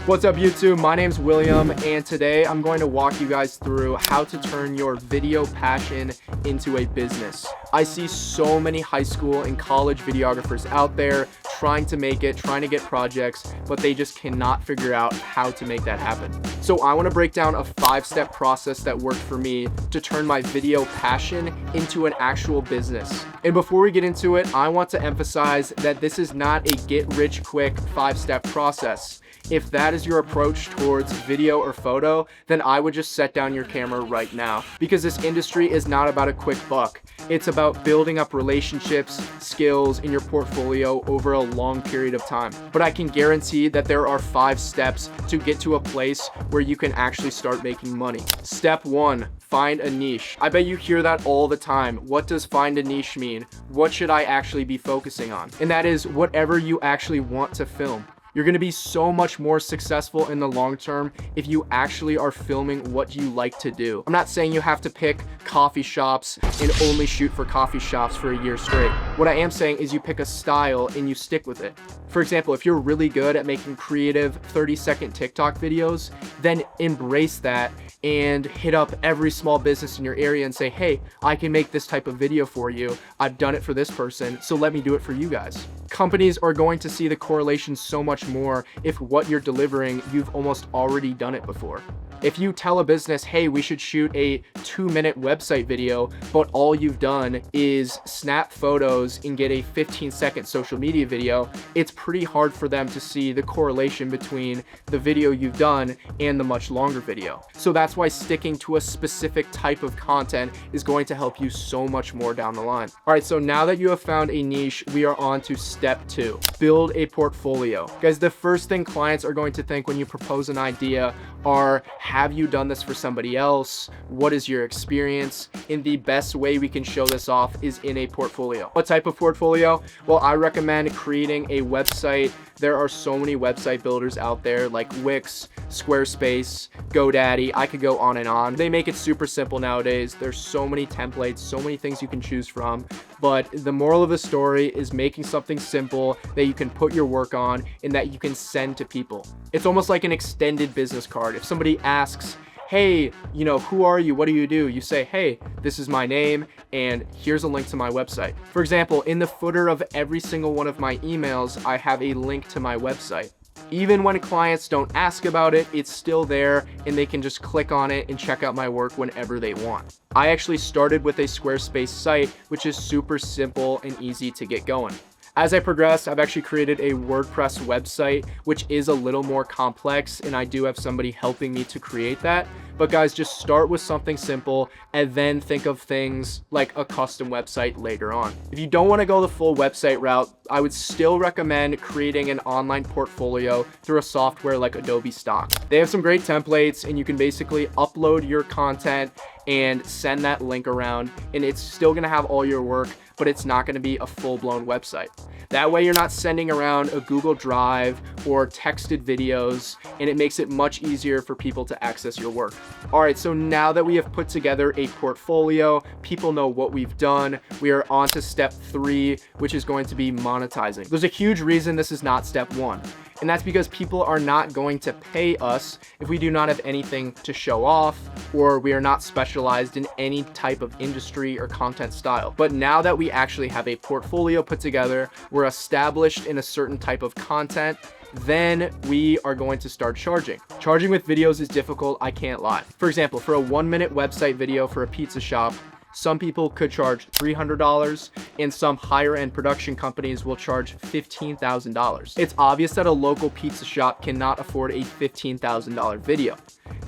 What's up YouTube? My name's William, and today I'm going to walk you guys through how to turn your video passion into a business. I see so many high school and college videographers out there trying to make it, trying to get projects, but they just cannot figure out how to make that happen. So I want to break down a 5-step process that worked for me to turn my video passion into an actual business. And before we get into it, I want to emphasize that this is not a get-rich-quick 5-step process. If that is your approach towards video or photo, then I would just set down your camera right now, because this industry is not about a quick buck. It's about building up relationships, skills in your portfolio over a long period of time. But I can guarantee that there are 5 steps to get to a place where you can actually start making money. Step 1, find a niche. I bet you hear that all the time. What does find a niche mean? What should I actually be focusing on? And that is whatever you actually want to film. You're going to be so much more successful in the long term if you actually are filming what you like to do. I'm not saying you have to pick coffee shops and only shoot for coffee shops for a year straight. What I am saying is you pick a style and you stick with it. For example, if you're really good at making creative 30-second TikTok videos, then embrace that and hit up every small business in your area and say, hey, I can make this type of video for you. I've done it for this person, so let me do it for you guys. Companies are going to see the correlation so much more if what you're delivering, you've almost already done it before. If you tell a business, hey, we should shoot a 2-minute website video, but all you've done is snap photos and get a 15-second social media video, it's pretty hard for them to see the correlation between the video you've done and the much longer video. So that's why sticking to a specific type of content is going to help you so much more down the line. All right, so now that you have found a niche, we are on to step 2, build a portfolio. Guys, the first thing clients are going to think when you propose an idea are, have you done this for somebody else? What is your experience? And the best way we can show this off is in a portfolio. What type of portfolio? Well, I recommend creating a website. There are so many website builders out there like Wix, Squarespace, GoDaddy. I could go on and on. They make it super simple nowadays. There's so many templates, so many things you can choose from. But the moral of the story is making something simple that you can put your work on and that you can send to people. It's almost like an extended business card. If somebody asks, hey, who are you? What do? You say, hey, this is my name, and here's a link to my website. For example, in the footer of every single one of my emails, I have a link to my website. Even when clients don't ask about it, it's still there and they can just click on it and check out my work whenever they want. I actually started with a Squarespace site, which is super simple and easy to get going. As I progress, I've actually created a WordPress website, which is a little more complex, and I do have somebody helping me to create that. But guys, just start with something simple and then think of things like a custom website later on. If you don't want to go the full website route, I would still recommend creating an online portfolio through a software like Adobe Stock. They have some great templates, and you can basically upload your content and send that link around, and it's still going to have all your work, but it's not going to be a full-blown website. That way you're not sending around a Google Drive or texted videos, and it makes it much easier for people to access your work. All right, so now that we have put together a portfolio, people know what we've done, we are on to step 3, which is going to be monetizing. There's a huge reason this is not step 1. And that's because people are not going to pay us if we do not have anything to show off, or we are not specialized in any type of industry or content style. But now that we actually have a portfolio put together, we're established in a certain type of content, then we are going to start charging. Charging with videos is difficult, I can't lie. For example, for a 1-minute website video for a pizza shop, some people could charge $300, and some higher end production companies will charge $15,000. It's obvious that a local pizza shop cannot afford a $15,000 video.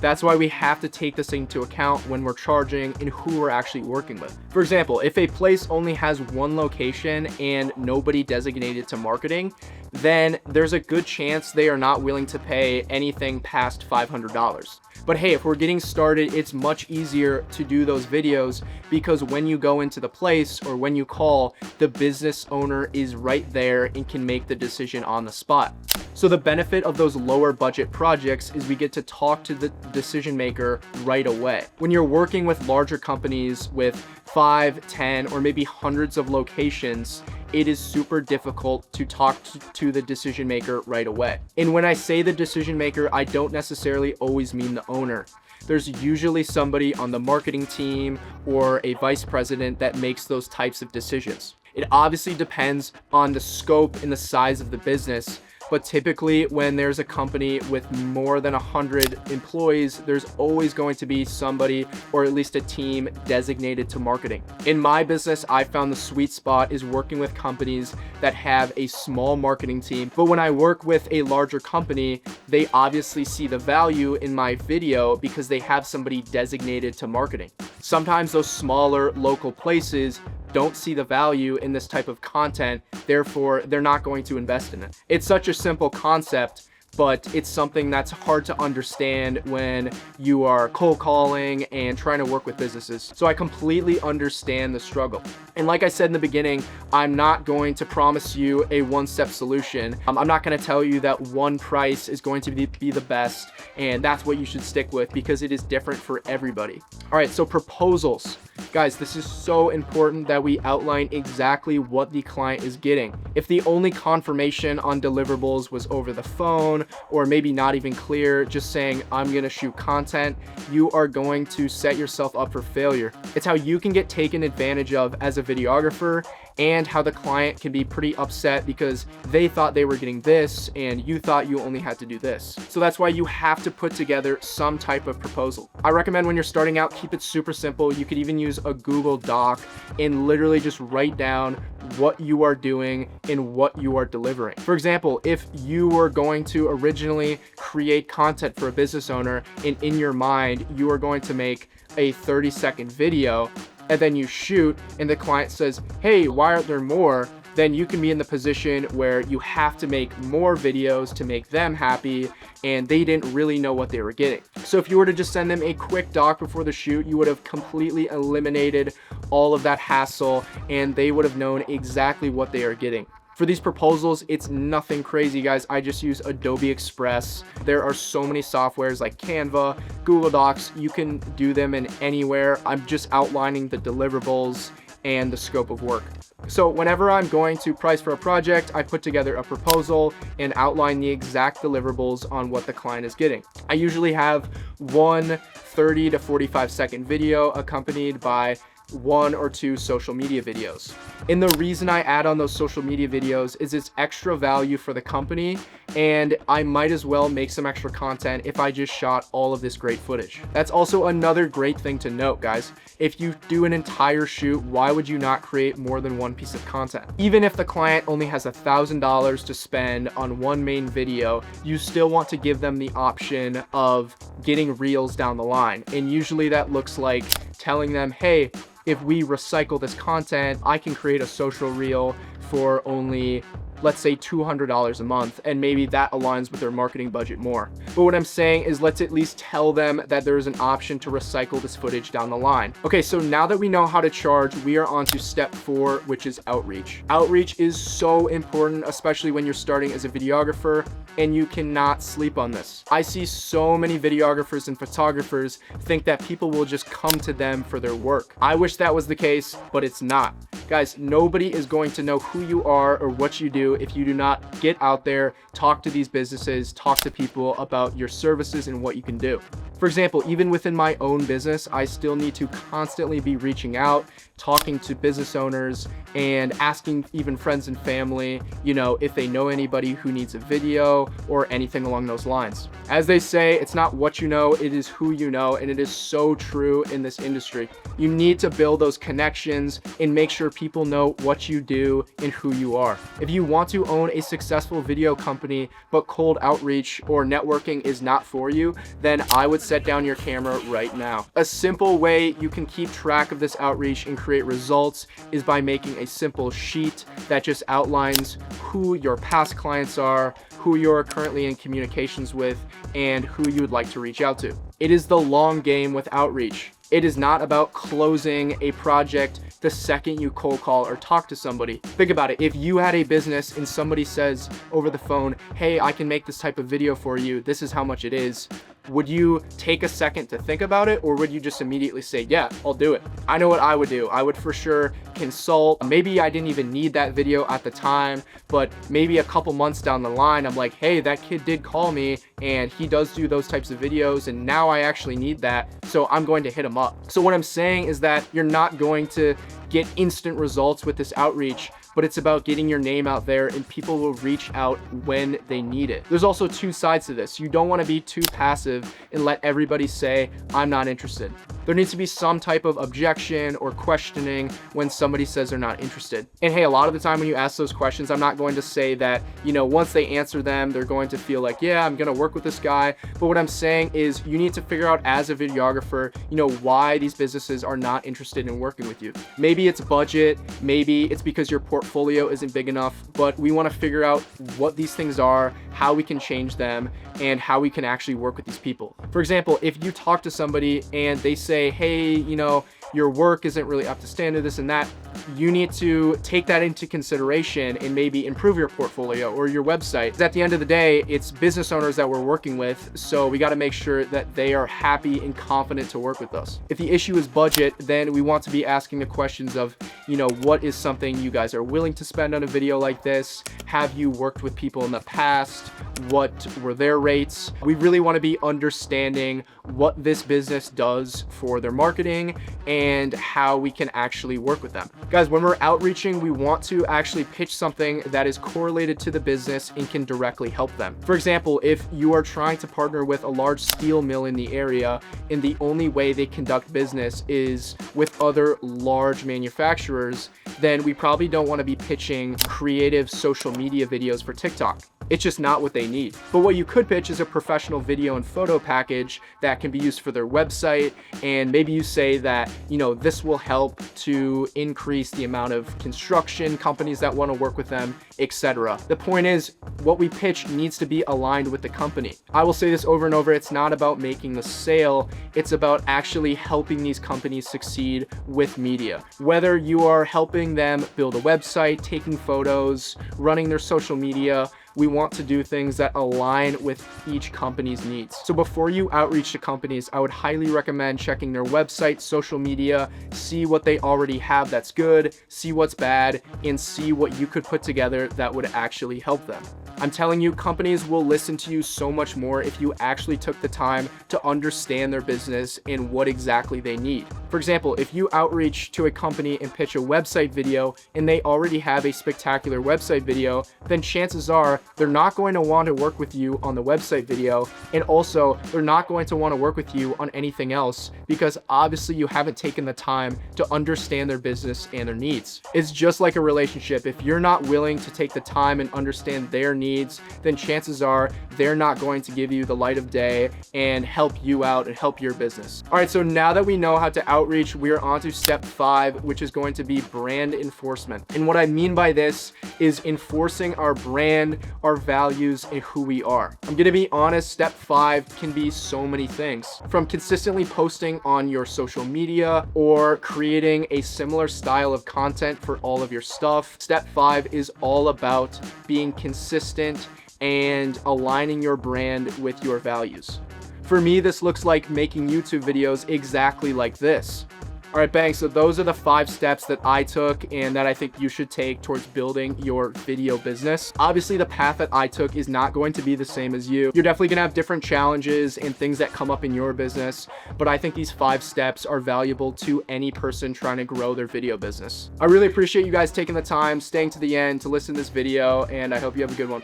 That's why we have to take this into account when we're charging and who we're actually working with. For example, if a place only has 1 location and nobody designated to marketing, then there's a good chance they are not willing to pay anything past $500. But hey, if we're getting started, it's much easier to do those videos because when you go into the place or when you call, the business owner is right there and can make the decision on the spot. So the benefit of those lower budget projects is we get to talk to the decision maker right away. When you're working with larger companies with 5, 10, or maybe hundreds of locations, it is super difficult to talk to the decision maker right away. And when I say the decision maker, I don't necessarily always mean the owner. There's usually somebody on the marketing team or a vice president that makes those types of decisions. It obviously depends on the scope and the size of the business, but typically when there's a company with more than 100 employees, there's always going to be somebody or at least a team designated to marketing. In my business, I found the sweet spot is working with companies that have a small marketing team. But when I work with a larger company, they obviously see the value in my video because they have somebody designated to marketing. Sometimes those smaller local places don't see the value in this type of content, therefore they're not going to invest in it. It's such a simple concept, but it's something that's hard to understand when you are cold calling and trying to work with businesses. So I completely understand the struggle. And like I said in the beginning, I'm not going to promise you a one-step solution. I'm not going to tell you that one price is going to be the best and that's what you should stick with, because it is different for everybody. All right, so proposals. Guys, this is so important that we outline exactly what the client is getting. If the only confirmation on deliverables was over the phone, or maybe not even clear, just saying, I'm gonna shoot content, you are going to set yourself up for failure. It's how you can get taken advantage of as a videographer, and how the client can be pretty upset because they thought they were getting this and you thought you only had to do this. So that's why you have to put together some type of proposal. I recommend when you're starting out, keep it super simple. You could even use a Google Doc and literally just write down what you are doing and what you are delivering. For example, if you were going to originally create content for a business owner and in your mind, you are going to make a 30-second video, and then you shoot and the client says, hey, why aren't there more? Then you can be in the position where you have to make more videos to make them happy, and they didn't really know what they were getting. So if you were to just send them a quick doc before the shoot, you would have completely eliminated all of that hassle and they would have known exactly what they are getting. For these proposals, it's nothing crazy, guys. I just use Adobe Express. There are so many softwares like Canva, Google Docs. You can do them in anywhere. I'm just outlining the deliverables and the scope of work. So whenever I'm going to price for a project, I put together a proposal and outline the exact deliverables on what the client is getting. I usually have one 30 to 45 second video accompanied by 1 or 2 social media videos. And the reason I add on those social media videos is it's extra value for the company, and I might as well make some extra content if I just shot all of this great footage. That's also another great thing to note, guys. If you do an entire shoot, why would you not create more than one piece of content? Even if the client only has $1,000 to spend on one main video, you still want to give them the option of getting reels down the line. And usually that looks like telling them, hey, if we recycle this content, I can create a social reel for only, let's say, $200 a month, and maybe that aligns with their marketing budget more. But what I'm saying is, let's at least tell them that there is an option to recycle this footage down the line. Okay, so now that we know how to charge, we are on to step 4, which is outreach. Outreach is so important, especially when you're starting as a videographer, and you cannot sleep on this. I see so many videographers and photographers think that people will just come to them for their work. I wish that was the case, but it's not. Guys, nobody is going to know who you are or what you do if you do not get out there, talk to these businesses, talk to people about your services and what you can do. For example, even within my own business, I still need to constantly be reaching out, talking to business owners and asking even friends and family, if they know anybody who needs a video or anything along those lines. As they say, it's not what you know, it is who you know, and it is so true in this industry. You need to build those connections and make sure people know what you do and who you are. If you want to own a successful video company, but cold outreach or networking is not for you, then I would set down your camera right now. A simple way you can keep track of this outreach and create results is by making a simple sheet that just outlines who your past clients are, who you're currently in communications with, and who you would like to reach out to. It is the long game with outreach. It is not about closing a project the second you cold call or talk to somebody. Think about it. If you had a business and somebody says over the phone, hey, I can make this type of video for you, this is how much it is, Would you take a second to think about it, or would you just immediately say, yeah, I'll do it? I know what I would do. I would for sure consult. Maybe I didn't even need that video at the time, but maybe a couple months down the line, I'm like, hey, that kid did call me and he does do those types of videos, and now I actually need that, so I'm going to hit him up. So what I'm saying is that you're not going to get instant results with this outreach, but it's about getting your name out there, and people will reach out when they need it. There's also two sides to this. You don't want to be too passive and let everybody say, I'm not interested. There needs to be some type of objection or questioning when somebody says they're not interested. And hey, a lot of the time when you ask those questions, I'm not going to say that, you know, once they answer them, they're going to feel like, yeah, I'm going to work with this guy. But what I'm saying is you need to figure out as a videographer, you know, why these businesses are not interested in working with you. Maybe it's budget, maybe it's because your portfolio isn't big enough, but we want to figure out what these things are, how we can change them, and how we can actually work with these people. For example, if you talk to somebody and they say, hey, you know, your work isn't really up to standard, this and that, you need to take that into consideration and maybe improve your portfolio or your website. At the end of the day, it's business owners that we're working with, so we got to make sure that they are happy and confident to work with us. If the issue is budget, then we want to be asking the questions of, you know, what is something you guys are willing to spend on a video like this? Have you worked with people in the past? What were their rates? We really want to be understanding what this business does for their marketing and how we can actually work with them. Guys, when we're outreaching, we want to actually pitch something that is correlated to the business and can directly help them. For example, if you are trying to partner with a large steel mill in the area and the only way they conduct business is with other large manufacturers, then we probably don't want to be pitching creative social media videos for TikTok. It's just not what they need. But what you could pitch is a professional video and photo package that can be used for their website. And maybe you say that, you know, this will help to increase the amount of construction companies that want to work with them, etc. The point is, what we pitch needs to be aligned with the company. I will say this over and over, it's not about making the sale, it's about actually helping these companies succeed with media. Whether you are helping them build a website, taking photos, running their social media, we want to do things that align with each company's needs. So before you outreach to companies, I would highly recommend checking their website, social media, see what they already have that's good, see what's bad, and see what you could put together that would actually help them. I'm telling you, companies will listen to you so much more if you actually took the time to understand their business and what exactly they need. For example, if you outreach to a company and pitch a website video and they already have a spectacular website video, then chances are they're not going to want to work with you on the website video, and also they're not going to want to work with you on anything else because obviously you haven't taken the time to understand their business and their needs. It's just like a relationship. If you're not willing to take the time and understand their needs, then chances are they're not going to give you the light of day and help you out and help your business. All right, so now that we know how to outreach, we are on to step 5, which is going to be brand enforcement. And what I mean by this is enforcing our brand, our values, and who we are. I'm gonna be honest, step 5 can be so many things. From consistently posting on your social media or creating a similar style of content for all of your stuff. Step 5 is all about being consistent and aligning your brand with your values. For me, this looks like making YouTube videos exactly like this. All right, bang, so those are the 5 steps that I took and that I think you should take towards building your video business. Obviously, the path that I took is not going to be the same as you. You're definitely gonna have different challenges and things that come up in your business, but I think these 5 steps are valuable to any person trying to grow their video business. I really appreciate you guys taking the time, staying to the end to listen to this video, and I hope you have a good one.